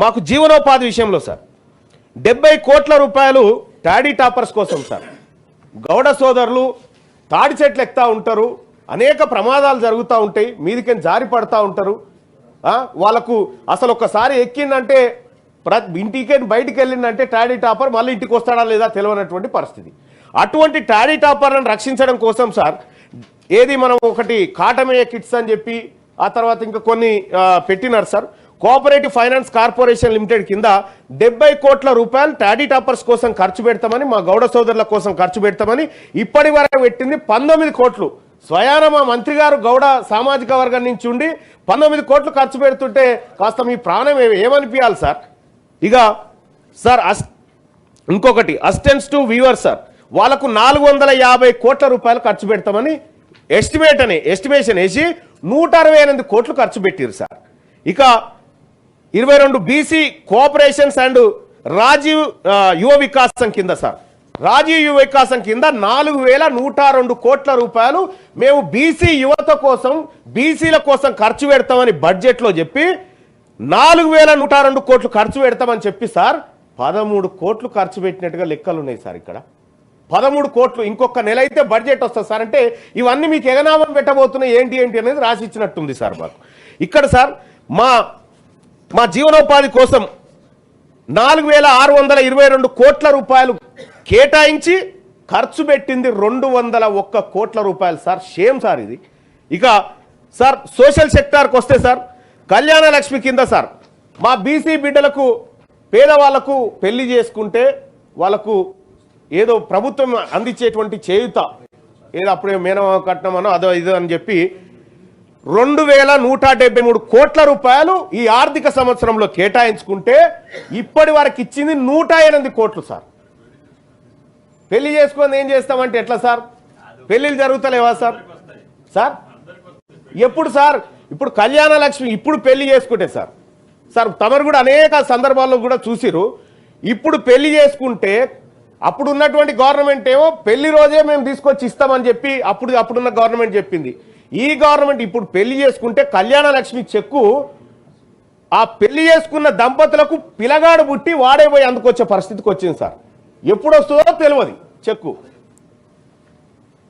మాకు జీవనోపాధి విషయంలో సార్ 70 కోట్ల రూపాయలు టాడీ టాపర్స్ కోసం సార్. గౌడ సోదరులు తాడి చెట్లు ఎక్కుతా ఉంటారు, అనేక ప్రమాదాలు జరుగుతూ ఉంటాయి, మీదికని జారి పడతా ఉంటారు. వాళ్ళకు అసలు ఒక్కసారి ఎక్కిందంటే ఇంటికి బయటికి వెళ్ళిందంటే టాడీ టాపర్ మళ్ళీ ఇంటికి వస్తాడా లేదా తెలియనటువంటి పరిస్థితి. అటువంటి టాడీ టాపర్లను రక్షించడం కోసం సార్ ఏది మనం ఒకటి కాటమయ్య కిట్స్ అని చెప్పి ఆ తర్వాత ఇంకా కొన్ని పెట్టినారు sir. Cooperative finance corporation limited కింద 70 కోట్ల రూపాయలు టాడీ టాపర్స్ కోసం ఖర్చు పెడతామని, మా గౌడ సోదరుల కోసం ఖర్చు పెడతామని ఇప్పటి వరకు పెట్టింది 19 కోట్లు. స్వయాన మా మంత్రి గారు గౌడ సామాజిక వర్గం నుంచి ఉండి 19 కోట్లు ఖర్చు పెడుతుంటే కాస్త మీ ప్రాణం ఏమనిపించాలి సార్. ఇక సార్ ఇంకొకటి అసిస్టెంట్స్ టు వ్యూవర్ సార్, వాళ్ళకు 450 కోట్ల రూపాయలు ఖర్చు పెడతామని ఎస్టిమేషన్ వేసి 168 కోట్లు ఖర్చు పెట్టారు సార్. ఇక 22 బీసీ కోఆపరేషన్స్ అండ్ రాజీవ్ యువ వికాసం కింద సార్, రాజీవ్ యువ వికాసం కింద 4102 కోట్ల రూపాయలు మేము బీసీ యువత కోసం బీసీల కోసం ఖర్చు పెడతామని బడ్జెట్లో చెప్పి 4102 కోట్లు ఖర్చు పెడతామని చెప్పి సార్ 13 కోట్లు ఖర్చు పెట్టినట్టుగా లెక్కలు ఉన్నాయి సార్. ఇక్కడ 13 కోట్లు ఇంకొక నెల అయితే బడ్జెట్ వస్తుంది సార్. అంటే ఇవన్నీ మీకు ఎగనామం పెట్టబోతున్నాయి ఏంటి అనేది రాసి ఇచ్చినట్టుంది సార్ మాకు. ఇక్కడ సార్ మా జీవనోపాధి కోసం 4622 కోట్ల రూపాయలు కేటాయించి ఖర్చు పెట్టింది 201 కోట్ల రూపాయలు సార్. షేమ్ సార్ ఇది. ఇక సార్ సోషల్ సెక్టార్కి వస్తే సార్ కళ్యాణ లక్ష్మి కింద సార్ మా బీసీ బిడ్డలకు పేదవాళ్లకు పెళ్లి చేసుకుంటే వాళ్ళకు ఏదో ప్రభుత్వం అందించేటువంటి చేయుత ఏదో అప్పుడే మేనమామ కట్నమనో అదో ఇదో అని చెప్పి 2173 కోట్ల రూపాయలు ఈ ఆర్థిక సంవత్సరంలో కేటాయించుకుంటే ఇప్పటి వరకు ఇచ్చింది 108 కోట్లు సార్. పెళ్లి చేసుకొని ఏం చేస్తామంటే ఎట్లా సార్? పెళ్లిళ్ళు జరుగుతలేవా సార్? సార్ ఎప్పుడు సార్? ఇప్పుడు కళ్యాణ లక్ష్మి ఇప్పుడు పెళ్లి చేసుకుంటే సార్ తమరు కూడా అనేక సందర్భాల్లో కూడా చూసిరు. ఇప్పుడు పెళ్లి చేసుకుంటే అప్పుడు ఉన్నటువంటి గవర్నమెంట్ ఏమో పెళ్లి రోజే మేము తీసుకొచ్చి ఇస్తామని చెప్పి అప్పుడున్న గవర్నమెంట్ చెప్పింది. ఈ గవర్నమెంట్ ఇప్పుడు పెళ్లి చేసుకుంటే కళ్యాణ లక్ష్మి చెక్కు ఆ పెళ్లి చేసుకున్న దంపతులకు పిల్లగాడు పుట్టి వాడే పోయి అందుకొచ్చే పరిస్థితికి వచ్చింది సార్. ఎప్పుడు వస్తుందో తెలియదు చెక్కు.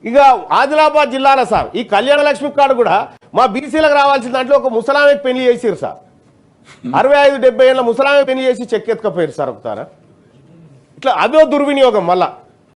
ఇక ఆదిలాబాద్ జిల్లాలో సార్ ఈ కళ్యాణ లక్ష్మి కార్డు కూడా మా బీసీలకు రావాల్సిన దాంట్లో ఒక ముసలామే పెళ్లి చేసిరు సార్. 65-70 ఏళ్ళ ముసలామే పెళ్లి చేసి చెక్ ఎత్తుకపోయారు సార్ ఒకసారి. ఇట్లా అదో దుర్వినియోగం మళ్ళా.